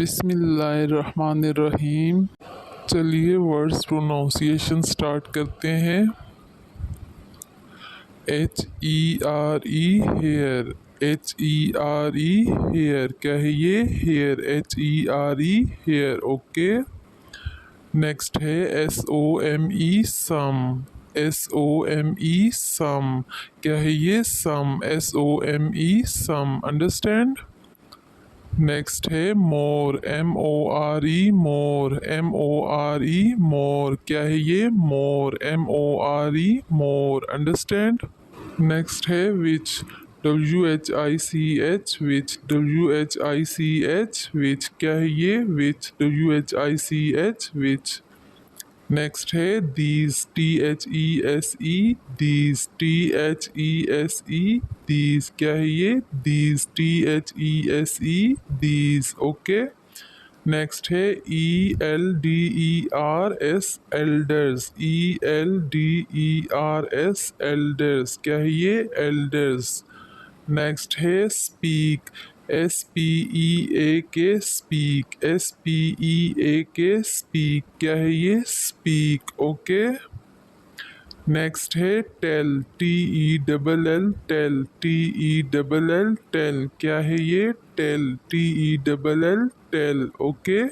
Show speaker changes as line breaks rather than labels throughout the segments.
बिस्मिल्लाहिर्रहमानिर्रहीम। चलिए words pronunciation start करते हैं। HERE हेयर, HERE हेयर, क्या है ये? Here, HERE here, okay. Next है SOME सम, SOME सम, क्या है ये? Some, SOME some, understand. Next है more, MORE more, MORE more, क्या है ये? More, MORE more, understand. Next है which, WHICH which, WHICH which, क्या है ये? Which, WHICH which. नेक्स्ट है these, THESE these, THESE these, क्या है ये? These, THESE these, okay. Next है ELDERS एल्डर्स, ELDERS एल्डर्स, क्या है ये? एल्डर्स। नेक्स्ट है speak, SPEAK speak, SPEAK speak, क्या है ये? Speak, okay. नेक्स्ट है tell, TELL tell, TELL tell, क्या है ये? Tell, TELL tell, okay.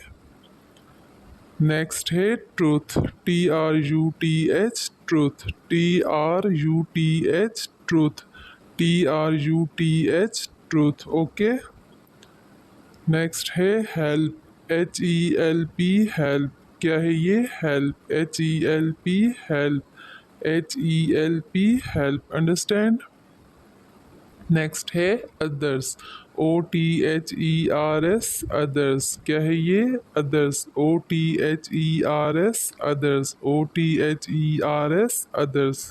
Next है truth, TRUTH truth, TRUTH truth, TRUTH truth, okay. Next है हेल्प, HELP हेल्प, क्या है ये? Help, HELP help, HELP help, understand. Next है अदर्स, OTHERS अदर्स, क्या है ये? Others, OTHERS others, OTHERS others.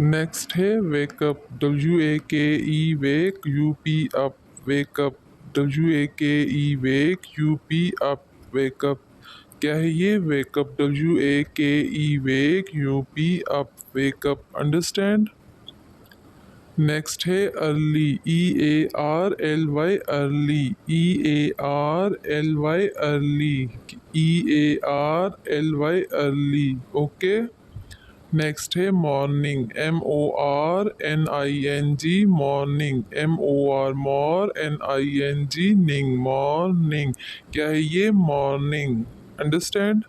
Next है wake up, WAKE wake, UP up, wake up, WAKE wake, UP up, wake up, क्या है ये? Wake up, WAKE wake, UP up, wake up, understand. Next है early, EARLY early, EARLY early, EARLY early, okay. Next है morning, MORNING morning, MOR mor, NING ning, morning, क्या है ये? Morning, understand.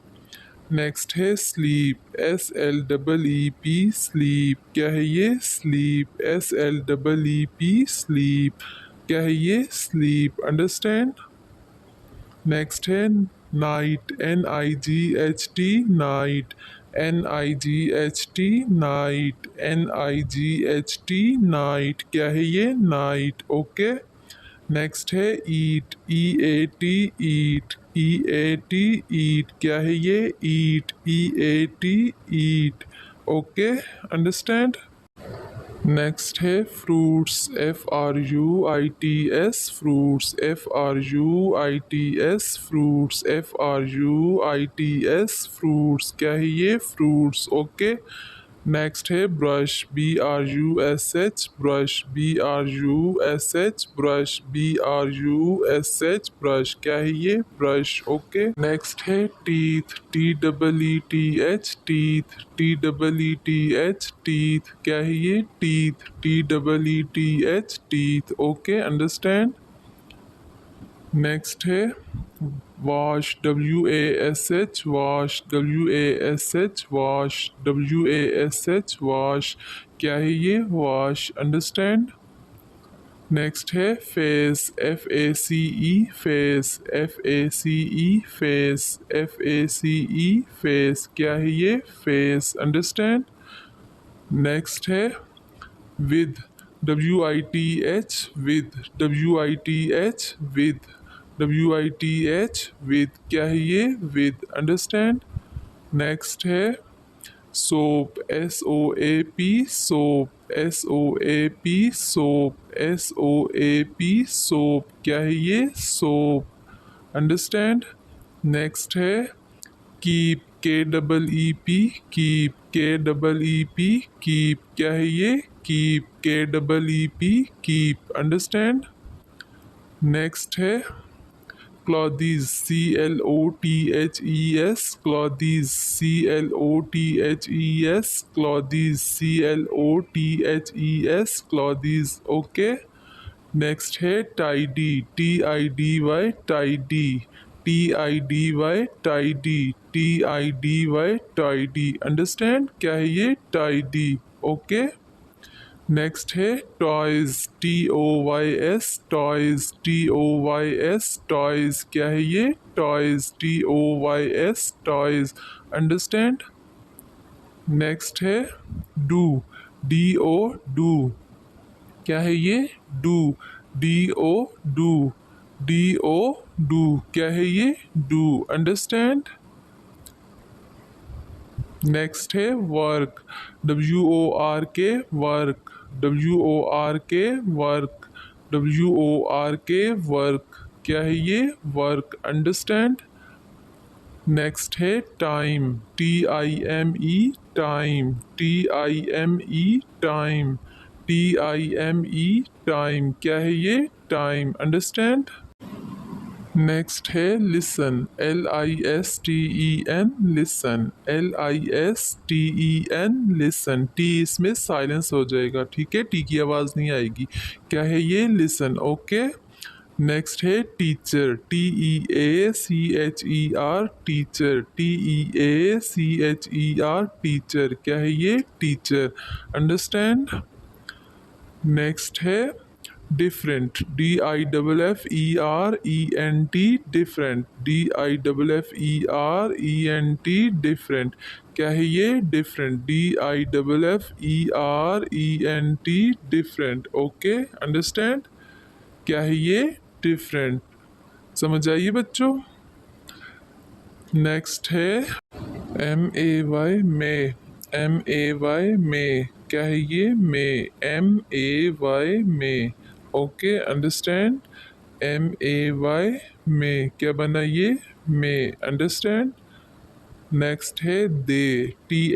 Next है sleep, SLEEP sleep, क्या है ये? Sleep, SLEEP sleep, क्या है ये? Sleep, understand. नेक्स्ट है night, NIGHT night, NIGHT night, NIGHT night, क्या है ये? Night, okay. नेक्स्ट है ईट, EAT ईट, EAT ईट, क्या है ये? Eat, EAT eat, okay, understand. Next है fruits, FRUITS fruits, FRUITS fruits, FRUITS fruits, क्या है ये? Fruits, okay. नेक्स्ट है brush, BRUSH brush, BRUSH brush, BRUSH brush, क्या है ये? Brush, okay. नेक्स्ट है teeth, TEETH teeth, TEETH teeth, क्या है ये? Teeth, TEETH teeth, okay, understand. Next है wash, WASH wash, WASH wash, WASH wash, क्या है ये? Wash, understand. नेक्स्ट है face, FACE face, FACE face, FACE face, क्या है ये? Face, understand. नेक्स्ट है with, WITH with, WITH with, WITH with, क्या है ये? With, understand. नेक्स्ट है soap, SOAP soap, SOAP soap, SOAP soap, क्या है ये? Soap, understand. नेक्स्ट है keep, KEEP keep, KEEP keep, क्या है ये? Keep, KEEP keep, understand. Next है clothes, clothes, clothes, clothes, clothes, clothes, clothes. Okay. Next है tidy, tidy, tidy, tidy, tidy, tidy, tidy. Understand? क्या है ये? Tidy. Okay. नेक्स्ट है toys, toys, toys, toys, toys. क्या है ये? Toys, toys, toys. Understand? Next है डू, do, डू. क्या है ये? Do, do, do, do, do. क्या है ये? डू. अंडरस्टैंड? नेक्स्ट है work, work, work, work, work, work, work. क्या है ये? वर्क. अंडरस्टैंड? नेक्स्ट है time, time, time, time, time, time, time. क्या है ये? टाइम. अंडरस्टैंड? नेक्स्ट है listen, listen, listen, listen, listen. T इसमें साइलेंस हो जाएगा, ठीक है? टी की आवाज़ नहीं आएगी. क्या है ये? लिसन. ओके. नेक्स्ट है teacher, teacher, teacher, teacher, teacher. क्या है ये? टीचर. अंडरस्टैंड? नेक्स्ट है different, different, different, different, different. क्या है ये? Different, different, different. Okay. Understand? क्या है ये? डिफरेंट. समझ आइए बच्चों? नेक्स्ट है may, may, may. क्या है ये? may, may. Okay. Understand? may. क्या बना ये? may. अंडरस्टैंड? नेक्स्ट है दे, they,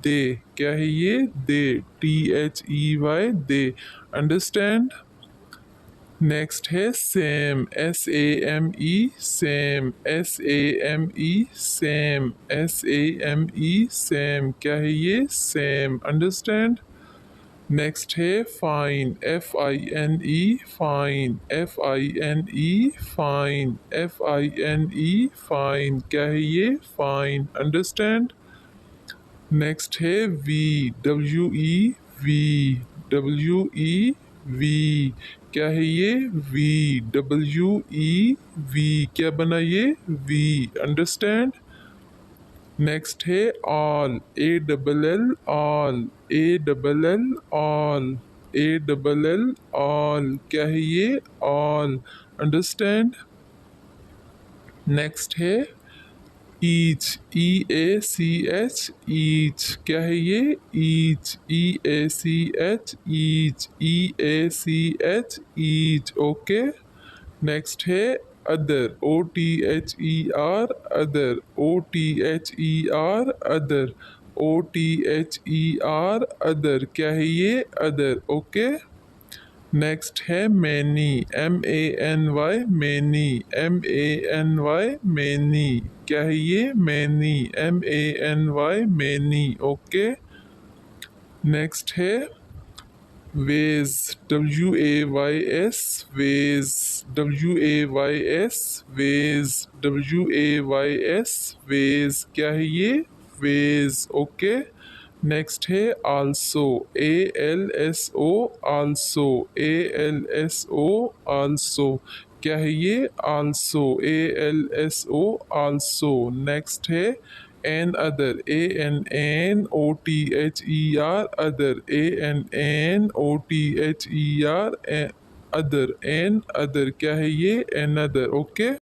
दे. क्या है ये? दे, दे. अंडरस्टैंड? नेक्स्ट है same, same, same, same, same. क्या है ये? सेम. अंडरस्टैंड? नेक्स्ट है fine, fine, fine, fine, fine. क्या है ये? फाइन. अंडरस्टैंड? नेक्स्ट है वी, वी. क्या है ये? वी, क्या बना ये? वी. अंडरस्टैंड? नेक्स्ट है ऑल, all, all, all. क्या है ये? ऑल. अंडरस्टैंड? नेक्स्ट है ईच, each, ईच. क्या है ये? Each, each, each. Okay. Next है other, other, other, other, other. क्या है ये? अदर. ओके. नेक्स्ट है मैनी, many, मैनी. क्या है ये? Many, many. ओके. नेक्स्ट है वेज, ways, वेज. क्या है ये? वेज. ओके. नेक्स्ट है आल्सो, आल्सो, क्या है ये? Also, also. नेक्स्ट है another, other, other, other. क्या है ये? Another. ओके.